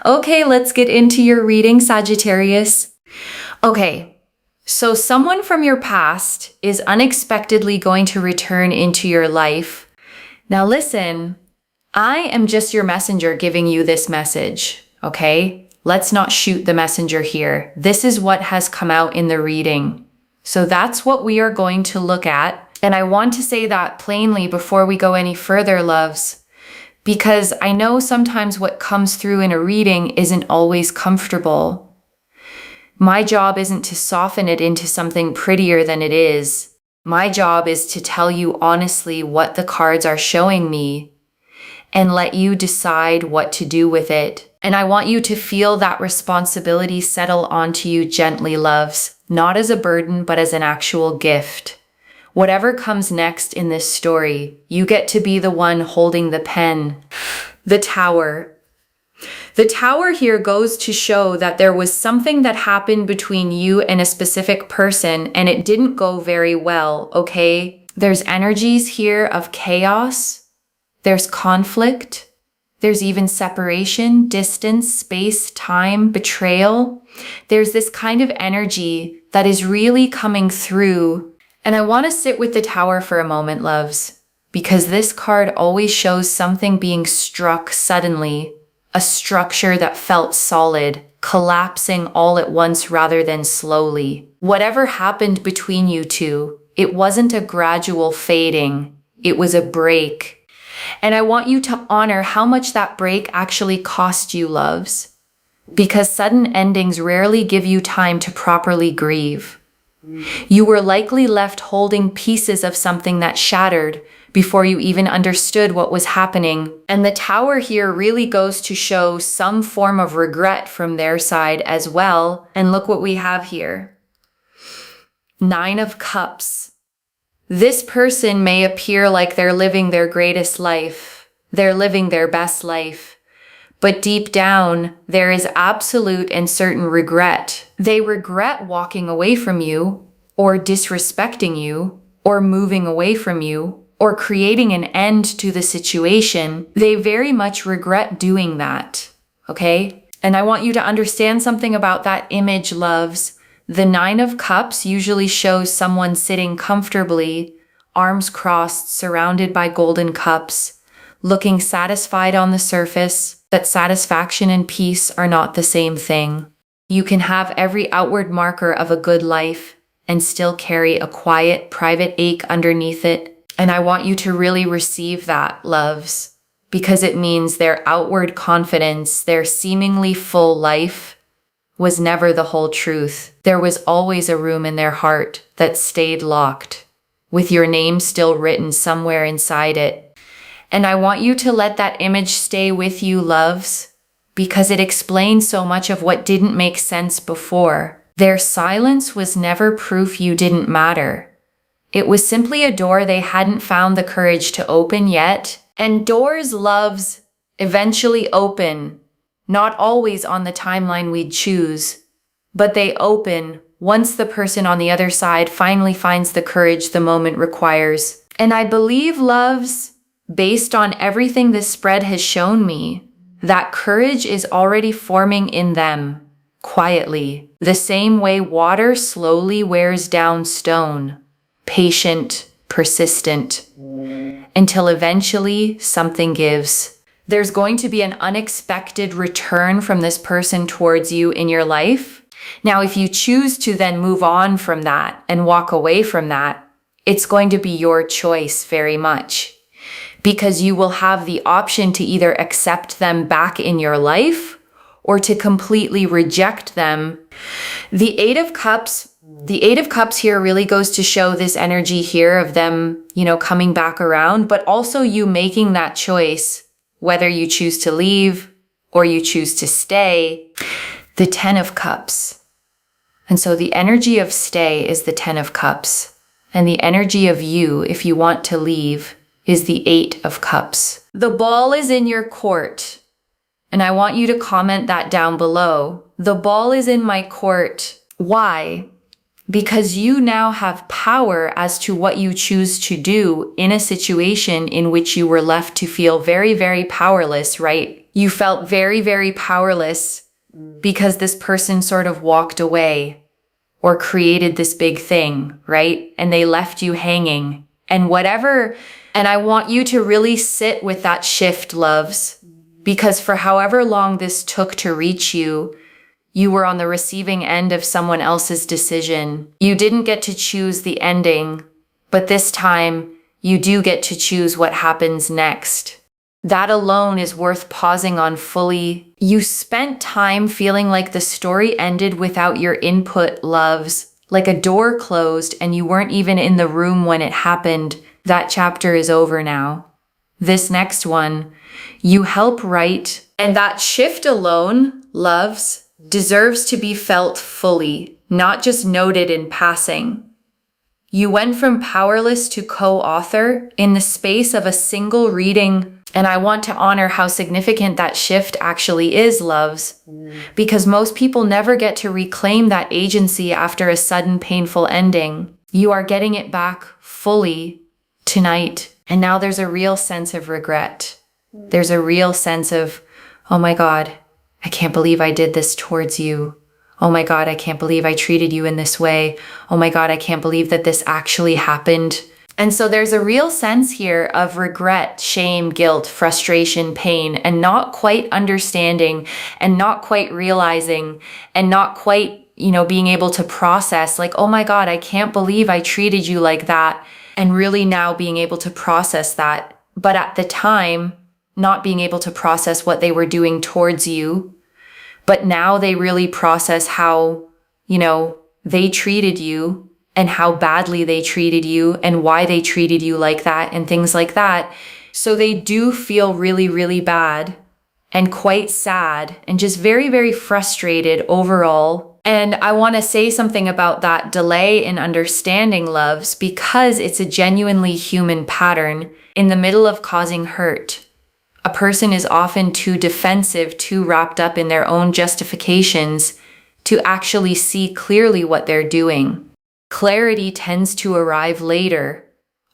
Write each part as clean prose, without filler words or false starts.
Okay, let's get into your reading, Sagittarius. Okay, so someone from your past is unexpectedly going to return into your life. Now listen, I am just your messenger giving you this message, okay? Let's not shoot the messenger here. This is what has come out in the reading. So that's what we are going to look at. And I want to say that plainly before we go any further, loves, because I know sometimes what comes through in a reading isn't always comfortable. My job isn't to soften it into something prettier than it is. My job is to tell you honestly what the cards are showing me and let you decide what to do with it. And I want you to feel that responsibility settle onto you gently, loves, not as a burden, but as an actual gift. Whatever comes next in this story, you get to be the one holding the pen. The Tower. The Tower here goes to show that there was something that happened between you and a specific person, and it didn't go very well, okay? There's energies here of chaos. There's conflict. There's even separation, distance, space, time, betrayal. There's this kind of energy that is really coming through. And I want to sit with the Tower for a moment, loves, because this card always shows something being struck suddenly, a structure that felt solid, collapsing all at once rather than slowly. Whatever happened between you two, it wasn't a gradual fading, it was a break. And I want you to honor how much that break actually cost you, loves, because sudden endings rarely give you time to properly grieve. You were likely left holding pieces of something that shattered before you even understood what was happening. And the Tower here really goes to show some form of regret from their side as well. And look what we have here. 9 of Cups. This person may appear like they're living their greatest life. They're living their best life. But deep down, there is absolute and certain regret. They regret walking away from you, or disrespecting you, or moving away from you, or creating an end to the situation. They very much regret doing that, okay? And I want you to understand something about that image, loves. The 9 of Cups usually shows someone sitting comfortably, arms crossed, surrounded by golden cups, looking satisfied on the surface. That satisfaction and peace are not the same thing. You can have every outward marker of a good life and still carry a quiet, private ache underneath it. And I want you to really receive that, loves, because it means their outward confidence, their seemingly full life, was never the whole truth. There was always a room in their heart that stayed locked, with your name still written somewhere inside it. And I want you to let that image stay with you, loves, because it explains so much of what didn't make sense before. Their silence was never proof you didn't matter. It was simply a door they hadn't found the courage to open yet. And doors, loves, eventually open, not always on the timeline we'd choose, but they open once the person on the other side finally finds the courage the moment requires. And I believe, loves, based on everything this spread has shown me, that courage is already forming in them, quietly, the same way water slowly wears down stone, patient, persistent, until eventually something gives. There's going to be an unexpected return from this person towards you in your life. Now, if you choose to then move on from that and walk away from that, it's going to be your choice very much. Because you will have the option to either accept them back in your life or to completely reject them. The 8 of Cups here really goes to show this energy here of them, coming back around, but also you making that choice, whether you choose to leave or you choose to stay. The 10 of Cups. And so the energy of stay is the 10 of Cups. And the energy of you, if you want to leave, is the 8 of Cups. The ball is in your court. And I want you to comment that down below. The ball is in my court. Why? Because you now have power as to what you choose to do in a situation in which you were left to feel very, very powerless, right? You felt very, very powerless because this person sort of walked away or created this big thing, right? And they left you hanging and whatever. And I want you to really sit with that shift, loves, because for however long this took to reach you, you were on the receiving end of someone else's decision. You didn't get to choose the ending, but this time you do get to choose what happens next. That alone is worth pausing on fully. You spent time feeling like the story ended without your input, loves, like a door closed and you weren't even in the room when it happened. That chapter is over now. This next one, you help write, and that shift alone, loves, deserves to be felt fully, not just noted in passing. You went from powerless to co-author in the space of a single reading. And I want to honor how significant that shift actually is, loves, because most people never get to reclaim that agency after a sudden painful ending. You are getting it back fully tonight. And now there's a real sense of regret. There's a real sense of, oh my God, I can't believe I did this towards you. Oh my God, I can't believe I treated you in this way. Oh my God, I can't believe that this actually happened. And so there's a real sense here of regret, shame, guilt, frustration, pain, and not quite understanding and not quite realizing and not quite, being able to process like, oh my God, I can't believe I treated you like that. And really now being able to process that. But at the time, not being able to process what they were doing towards you. But now they really process how, they treated you and how badly they treated you and why they treated you like that and things like that. So they do feel really, really bad and quite sad and just very, very frustrated overall. And I want to say something about that delay in understanding, loves, because it's a genuinely human pattern. In the middle of causing hurt, a person is often too defensive, too wrapped up in their own justifications to actually see clearly what they're doing. Clarity tends to arrive later,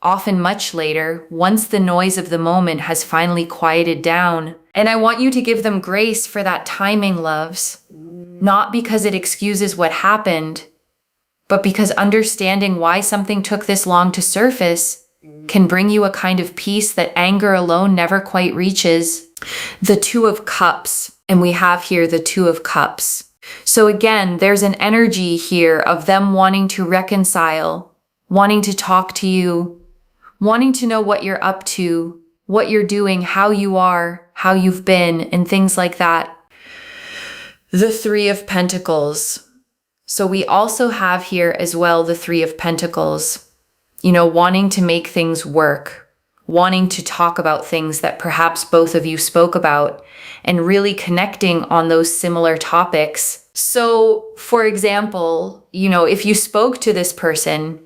often much later, once the noise of the moment has finally quieted down. And I want you to give them grace for that timing, loves. Not because it excuses what happened, but because understanding why something took this long to surface can bring you a kind of peace that anger alone never quite reaches. The Two of Cups, and we have here the Two of Cups. So again, there's an energy here of them wanting to reconcile, wanting to talk to you, wanting to know what you're up to, what you're doing, how you are, how you've been, and things like that. The Three of Pentacles. So we also have here as well the Three of Pentacles, wanting to make things work, wanting to talk about things that perhaps both of you spoke about, and really connecting on those similar topics. So, for example, if you spoke to this person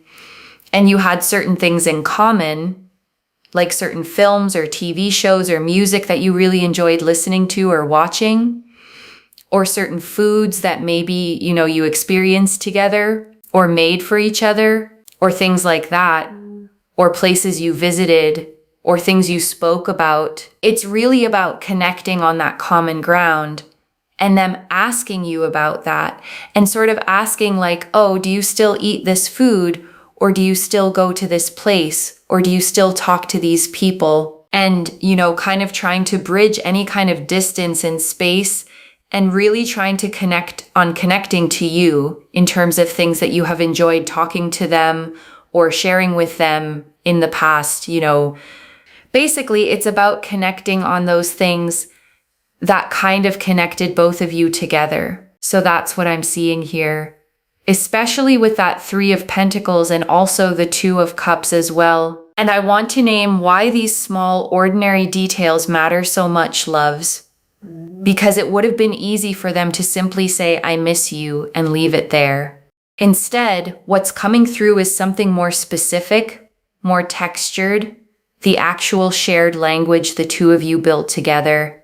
and you had certain things in common, like certain films or TV shows or music that you really enjoyed listening to or watching, or certain foods that maybe, you experienced together or made for each other, or things like that, or places you visited, or things you spoke about. It's really about connecting on that common ground and them asking you about that and sort of asking like, oh, do you still eat this food? Or do you still go to this place? Or do you still talk to these people? And, kind of trying to bridge any kind of distance and space and really trying to connecting to you in terms of things that you have enjoyed talking to them or sharing with them in the past, Basically, it's about connecting on those things that kind of connected both of you together. So that's what I'm seeing here, especially with that Three of Pentacles and also the Two of Cups as well. And I want to name why these small, ordinary details matter so much, loves. Because it would have been easy for them to simply say, I miss you, and leave it there. Instead, what's coming through is something more specific, more textured, the actual shared language the two of you built together.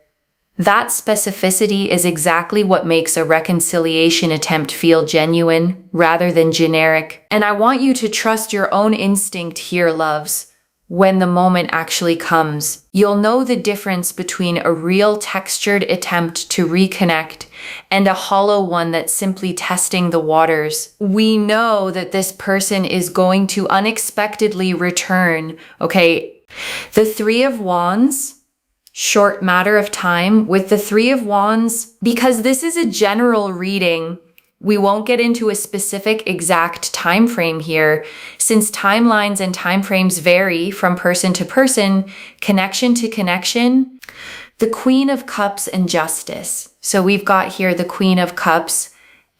That specificity is exactly what makes a reconciliation attempt feel genuine rather than generic. And I want you to trust your own instinct here, loves. when the moment actually comes. You'll know the difference between a real textured attempt to reconnect and a hollow one that's simply testing the waters. We know that this person is going to unexpectedly return, okay? The Three of Wands, short matter of time with the Three of Wands, because this is a general reading. We won't get into a specific exact time frame here, since timelines and time frames vary from person to person, connection to connection. The Queen of Cups and Justice. So we've got here the Queen of Cups,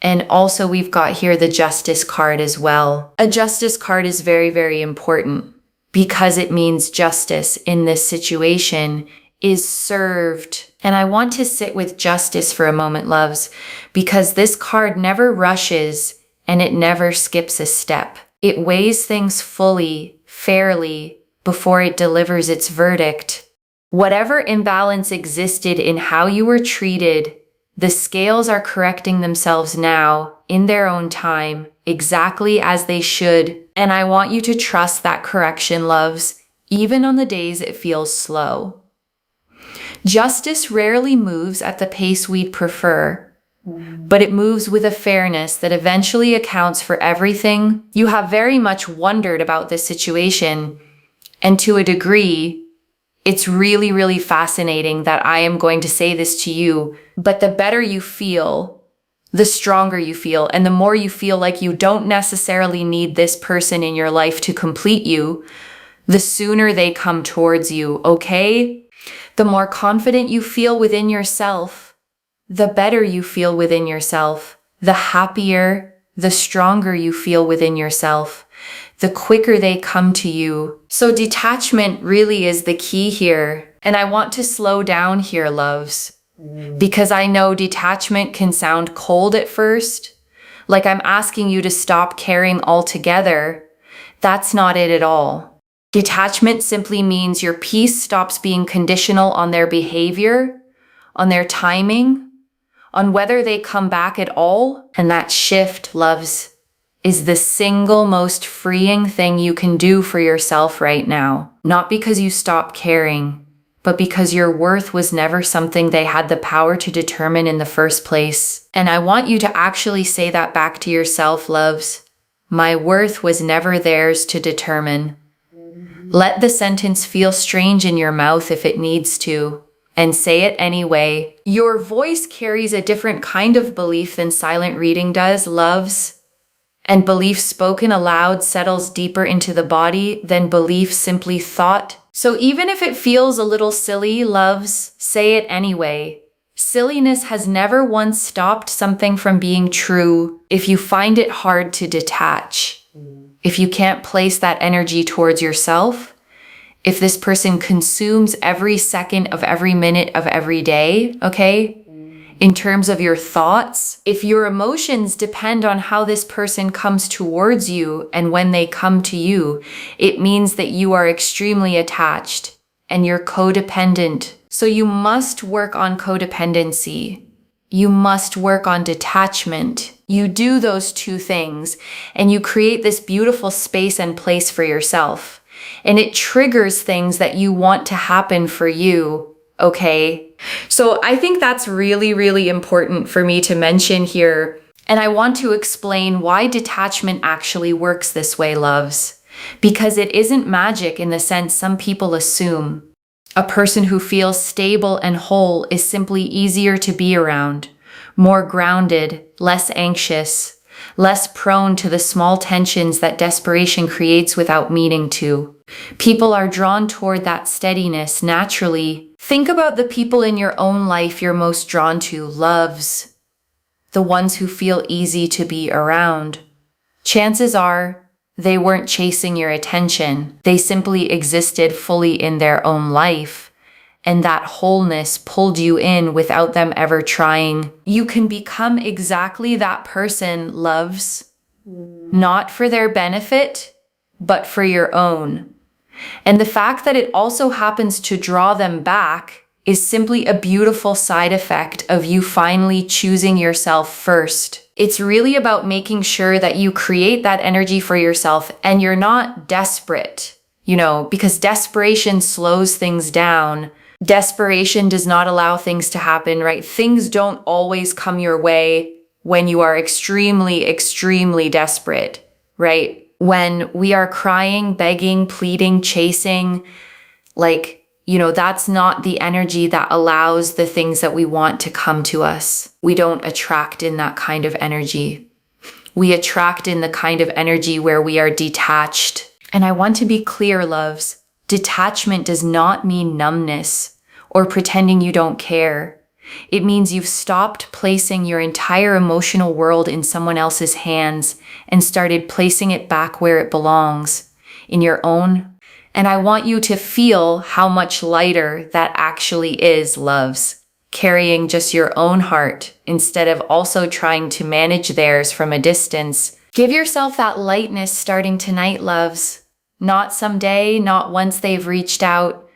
and also we've got here the Justice card as well. A Justice card is very, very important because it means justice in this situation is served. And I want to sit with justice for a moment, loves, because this card never rushes and it never skips a step. It weighs things fully, fairly, before it delivers its verdict. Whatever imbalance existed in how you were treated, the scales are correcting themselves now in their own time, exactly as they should. And I want you to trust that correction, loves, even on the days it feels slow. Justice rarely moves at the pace we'd prefer, but it moves with a fairness that eventually accounts for everything. You have very much wondered about this situation, and to a degree, it's really, really fascinating that I am going to say this to you, but the better you feel, the stronger you feel, and the more you feel like you don't necessarily need this person in your life to complete you, the sooner they come towards you, okay? The more confident you feel within yourself, the better you feel within yourself, the happier, the stronger you feel within yourself, the quicker they come to you. So detachment really is the key here. And I want to slow down here, loves, because I know detachment can sound cold at first, like I'm asking you to stop caring altogether. That's not it at all. Detachment simply means your peace stops being conditional on their behavior, on their timing, on whether they come back at all. And that shift, loves, is the single most freeing thing you can do for yourself right now. Not because you stop caring, but because your worth was never something they had the power to determine in the first place. And I want you to actually say that back to yourself, loves. My worth was never theirs to determine. Let the sentence feel strange in your mouth if it needs to, and say it anyway. Your voice carries a different kind of belief than silent reading does, loves. And belief spoken aloud settles deeper into the body than belief simply thought. So even if it feels a little silly, loves, say it anyway. Silliness has never once stopped something from being true if you find it hard to detach. If you can't place that energy towards yourself, if this person consumes every second of every minute of every day, okay? In terms of your thoughts, if your emotions depend on how this person comes towards you and when they come to you, it means that you are extremely attached and you're codependent. So you must work on codependency. You must work on detachment. You do those two things and you create this beautiful space and place for yourself. And it triggers things that you want to happen for you, okay? So I think that's really, really important for me to mention here. And I want to explain why detachment actually works this way, loves. Because it isn't magic in the sense some people assume. A person who feels stable and whole is simply easier to be around, more grounded, less anxious, less prone to the small tensions that desperation creates without meaning to. People are drawn toward that steadiness naturally. Think about the people in your own life you're most drawn to, loves. The ones who feel easy to be around. Chances are, they weren't chasing your attention. They simply existed fully in their own life. And that wholeness pulled you in without them ever trying. You can become exactly that person, loves. Not for their benefit, but for your own. And the fact that it also happens to draw them back is simply a beautiful side effect of you finally choosing yourself first. It's really about making sure that you create that energy for yourself and you're not desperate. because desperation slows things down. Desperation does not allow things to happen, right? Things don't always come your way when you are extremely, extremely desperate, right? When we are crying, begging, pleading, chasing, that's not the energy that allows the things that we want to come to us. We don't attract in that kind of energy. We attract in the kind of energy where we are detached. And I want to be clear, loves. Detachment does not mean numbness or pretending you don't care. It means you've stopped placing your entire emotional world in someone else's hands and started placing it back where it belongs, in your own. And I want you to feel how much lighter that actually is, loves. Carrying just your own heart instead of also trying to manage theirs from a distance. Give yourself that lightness starting tonight, loves. Not someday, not once they've reached out.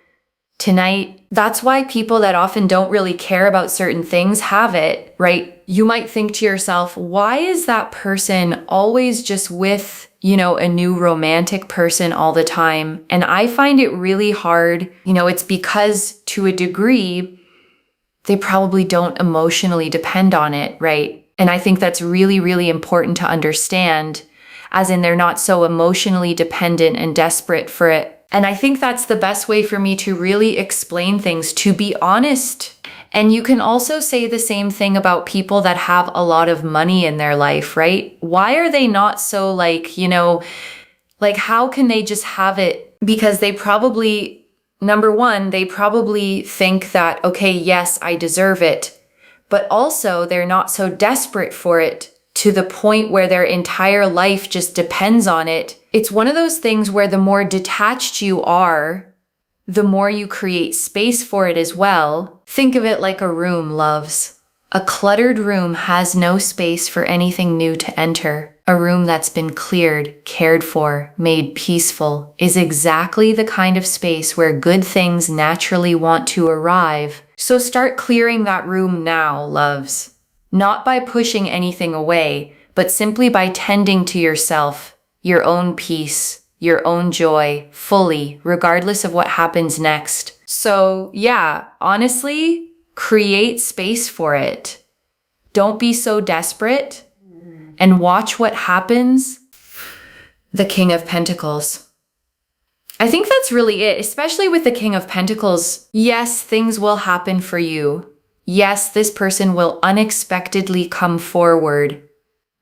Tonight. That's why people that often don't really care about certain things have it, right? You might think to yourself, why is that person always just with, a new romantic person all the time? And I find it really hard. It's because to a degree, they probably don't emotionally depend on it, right? And I think that's really, really important to understand, as in they're not so emotionally dependent and desperate for it. And I think that's the best way for me to really explain things, to be honest. And you can also say the same thing about people that have a lot of money in their life, right? Why are they not so how can they just have it? Because they probably, number one, they probably think that, okay, yes, I deserve it. But also they're not so desperate for it to the point where their entire life just depends on it. It's one of those things where the more detached you are, the more you create space for it as well. Think of it like a room, loves. A cluttered room has no space for anything new to enter. A room that's been cleared, cared for, made peaceful is exactly the kind of space where good things naturally want to arrive. So start clearing that room now, loves. Not by pushing anything away, but simply by tending to yourself, your own peace, your own joy, fully, regardless of what happens next. So yeah, honestly, create space for it. Don't be so desperate and watch what happens. The King of Pentacles. I think that's really it, especially with the King of Pentacles. Yes, things will happen for you. Yes, this person will unexpectedly come forward.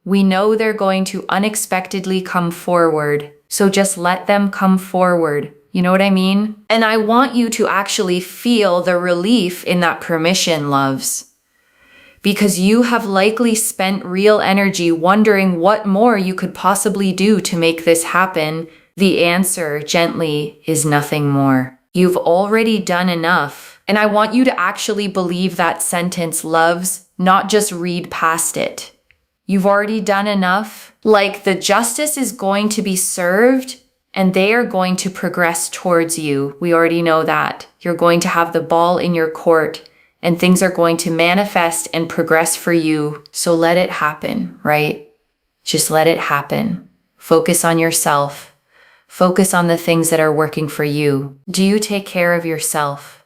We know they're going to unexpectedly come forward. So just let them come forward. You know what I mean? And I want you to actually feel the relief in that permission, loves. Because you have likely spent real energy wondering what more you could possibly do to make this happen. The answer, gently, is nothing more. You've already done enough. And I want you to actually believe that sentence, loves, not just read past it. You've already done enough. The justice is going to be served and they are going to progress towards you. We already know that. You're going to have the ball in your court and things are going to manifest and progress for you. So let it happen, right? Just let it happen. Focus on yourself. Focus on the things that are working for you. Do you take care of yourself?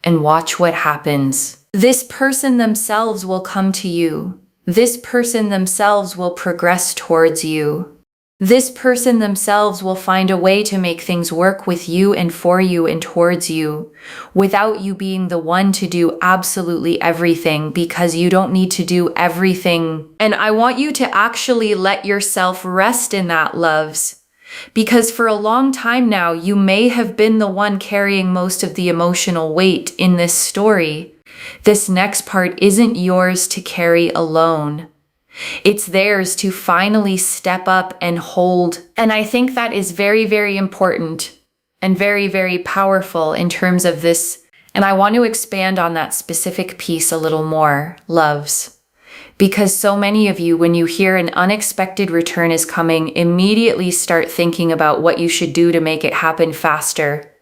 And watch what happens. This person themselves will come to you. This person themselves will progress towards you. This person themselves will find a way to make things work with you and for you and towards you, without you being the one to do absolutely everything, because you don't need to do everything. And I want you to actually let yourself rest in that, loves. Because for a long time now, you may have been the one carrying most of the emotional weight in this story. This next part isn't yours to carry alone. It's theirs to finally step up and hold. And I think that is very, very important and very, very powerful in terms of this. And I want to expand on that specific piece a little more, loves. Because so many of you, when you hear an unexpected return is coming, immediately start thinking about what you should do to make it happen faster.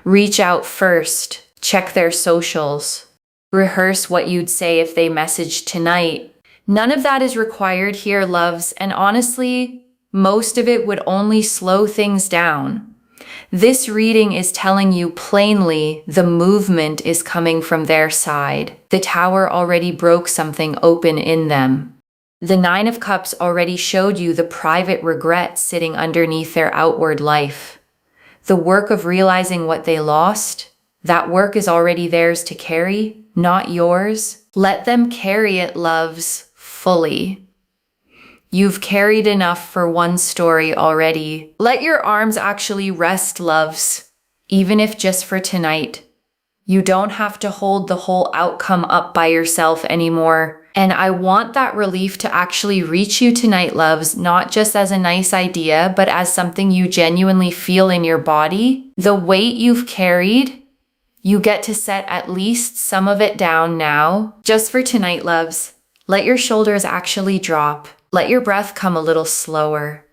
Reach out first, check their socials, rehearse what you'd say if they messaged tonight. None of that is required here, loves, and honestly, most of it would only slow things down. This reading is telling you plainly the movement is coming from their side. The Tower already broke something open in them. The Nine of Cups already showed you the private regret sitting underneath their outward life. The work of realizing what they lost, that work is already theirs to carry, not yours. Let them carry it, loves, fully. You've carried enough for one story already. Let your arms actually rest, loves, even if just for tonight. You don't have to hold the whole outcome up by yourself anymore. And I want that relief to actually reach you tonight, loves, not just as a nice idea, but as something you genuinely feel in your body. The weight you've carried, you get to set at least some of it down now. Just for tonight, loves. Let your shoulders actually drop. Let your breath come a little slower.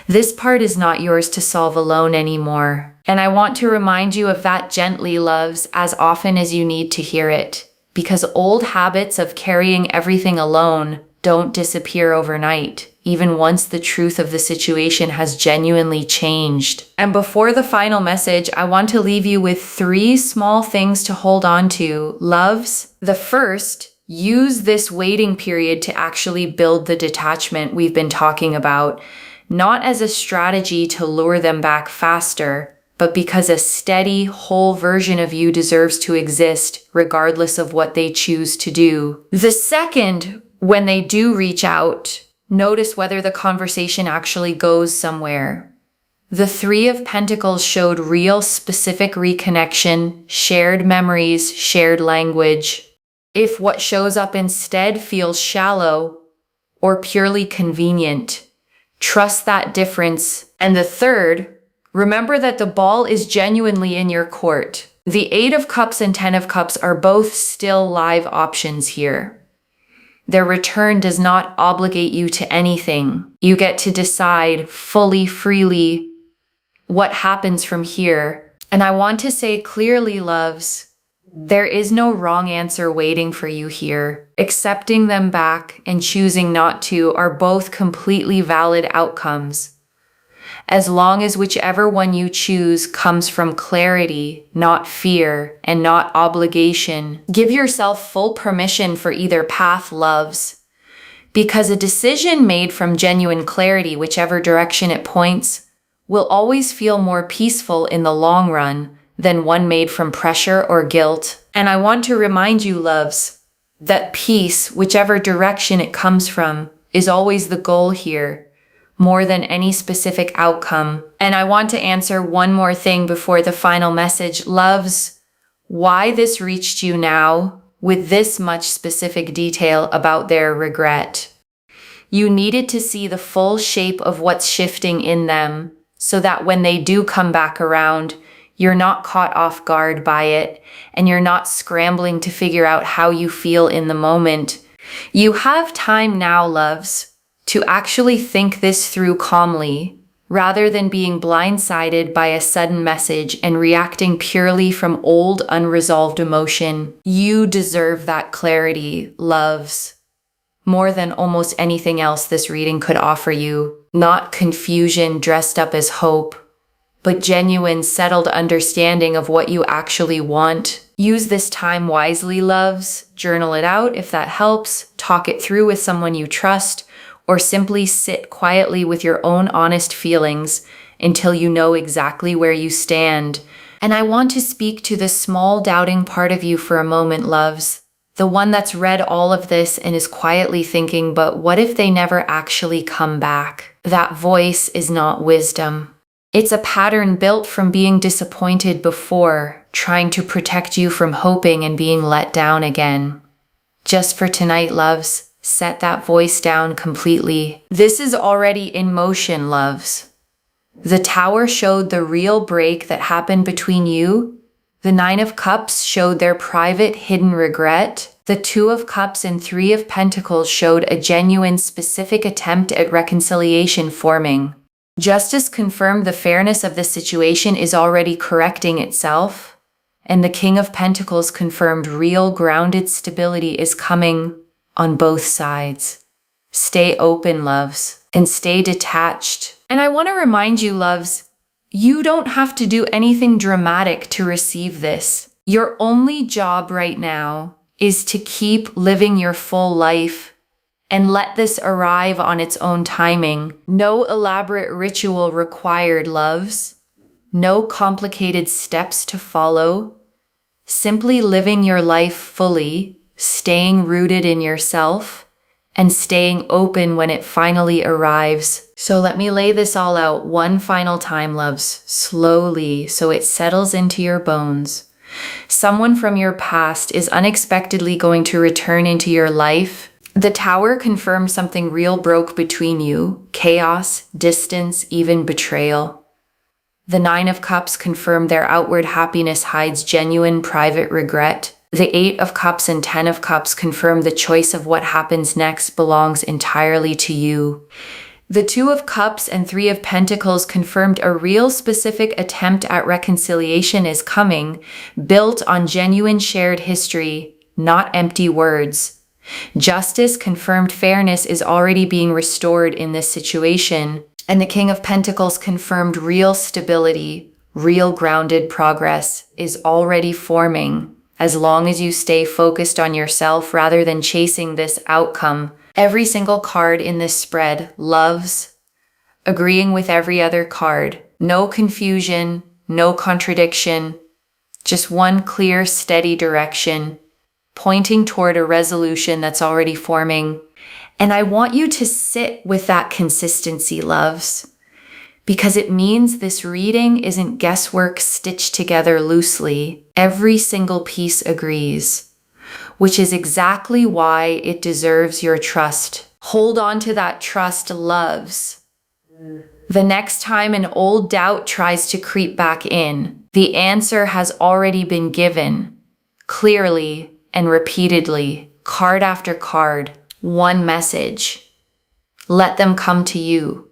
This part is not yours to solve alone anymore. And I want to remind you of that gently, loves, as often as you need to hear it. Because old habits of carrying everything alone don't disappear overnight, even once the truth of the situation has genuinely changed. And before the final message, I want to leave you with 3 small things to hold on to, loves. The first, use this waiting period to actually build the detachment we've been talking about, not as a strategy to lure them back faster, but because a steady, whole version of you deserves to exist regardless of what they choose to do. The second, when they do reach out, notice whether the conversation actually goes somewhere. The 3 of Pentacles showed real, specific reconnection, shared memories, shared language. If what shows up instead feels shallow or purely convenient, trust that difference. And the third, remember that the ball is genuinely in your court. The 8 of Cups and 10 of Cups are both still live options here. Their return does not obligate you to anything. You get to decide fully, freely what happens from here. And I want to say clearly, loves, there is no wrong answer waiting for you here. Accepting them back and choosing not to are both completely valid outcomes. As long as whichever one you choose comes from clarity, not fear, and not obligation, give yourself full permission for either path, loves. Because a decision made from genuine clarity, whichever direction it points, will always feel more peaceful in the long run than one made from pressure or guilt. And I want to remind you, loves, that peace, whichever direction it comes from, is always the goal here, more than any specific outcome. And I want to answer one more thing before the final message, loves, why this reached you now with this much specific detail about their regret. You needed to see the full shape of what's shifting in them so that when they do come back around, you're not caught off guard by it and you're not scrambling to figure out how you feel in the moment. You have time now, loves, to actually think this through calmly, rather than being blindsided by a sudden message and reacting purely from old, unresolved emotion. You deserve that clarity, loves, more than almost anything else this reading could offer you. Not confusion dressed up as hope, but genuine, settled understanding of what you actually want. Use this time wisely, loves. Journal it out if that helps. Talk it through with someone you trust, or simply sit quietly with your own honest feelings until you know exactly where you stand. And I want to speak to the small doubting part of you for a moment, loves. The one that's read all of this and is quietly thinking, but what if they never actually come back? That voice is not wisdom. It's a pattern built from being disappointed before, trying to protect you from hoping and being let down again. Just for tonight, loves, set that voice down completely. This is already in motion, loves. The Tower showed the real break that happened between you. The 9 of Cups showed their private, hidden regret. The 2 of Cups and 3 of Pentacles showed a genuine, specific attempt at reconciliation forming. Justice confirmed the fairness of the situation is already correcting itself. And the King of Pentacles confirmed real, grounded stability is coming on both sides. Stay open, loves, and stay detached. And I want to remind you, loves, You don't have to do anything dramatic to receive this. Your only job right now is to keep living your full life and let this arrive on its own timing. No elaborate ritual required, loves. No complicated steps to follow. Simply living your life fully, staying rooted in yourself, and staying open when it finally arrives. So let me lay this all out one final time, loves, slowly, so it settles into your bones. Someone from your past is unexpectedly going to return into your life. The Tower confirms something real broke between you: chaos, distance, even betrayal. The Nine of Cups confirm their outward happiness hides genuine private regret. The Eight of Cups and Ten of Cups confirm the choice of what happens next belongs entirely to you. The Two of Cups and Three of Pentacles confirmed a real specific attempt at reconciliation is coming, built on genuine shared history, not empty words. Justice confirmed fairness is already being restored in this situation. And the King of Pentacles confirmed real stability, real grounded progress is already forming, as long as you stay focused on yourself rather than chasing this outcome. Every single card in this spread, loves, agreeing with every other card. No confusion, no contradiction, just one clear, steady direction, pointing toward a resolution that's already forming. And I want you to sit with that consistency, loves, because it means this reading isn't guesswork stitched together loosely. Every single piece agrees, which is exactly why it deserves your trust. Hold on to that trust, loves. The next time an old doubt tries to creep back in, the answer has already been given, clearly and repeatedly, card after card. One message. Let them come to you.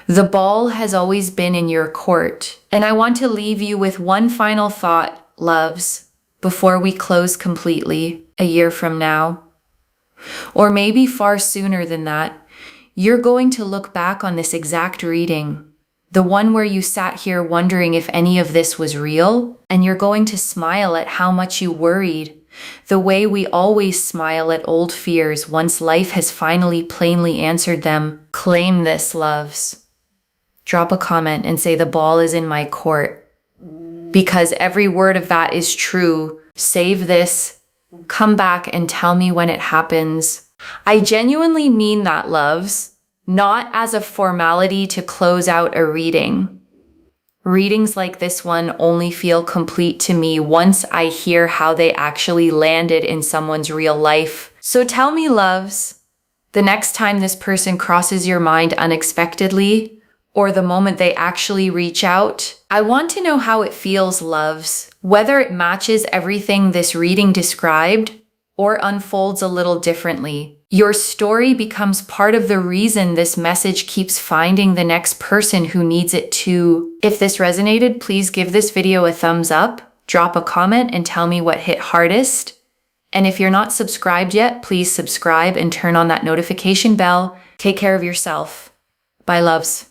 The ball has always been in your court. And I want to leave you with one final thought, loves, before we close completely a year from now. Or maybe far sooner than that. You're going to look back on this exact reading, the one where you sat here wondering if any of this was real, and you're going to smile at how much you worried. The way we always smile at old fears once life has finally plainly answered them. Claim this, loves. Drop a comment and say the ball is in my court. Because every word of that is true. Save this. Come back and tell me when it happens. I genuinely mean that, loves. Not as a formality to close out a reading. Readings like this one only feel complete to me once I hear how they actually landed in someone's real life. So tell me, loves, the next time this person crosses your mind unexpectedly, or the moment they actually reach out, I want to know how it feels, loves, whether it matches everything this reading described or unfolds a little differently. Your story becomes part of the reason this message keeps finding the next person who needs it too. If this resonated, please give this video a thumbs up, drop a comment, and tell me what hit hardest. And if you're not subscribed yet, please subscribe and turn on that notification bell. Take care of yourself. Bye, loves.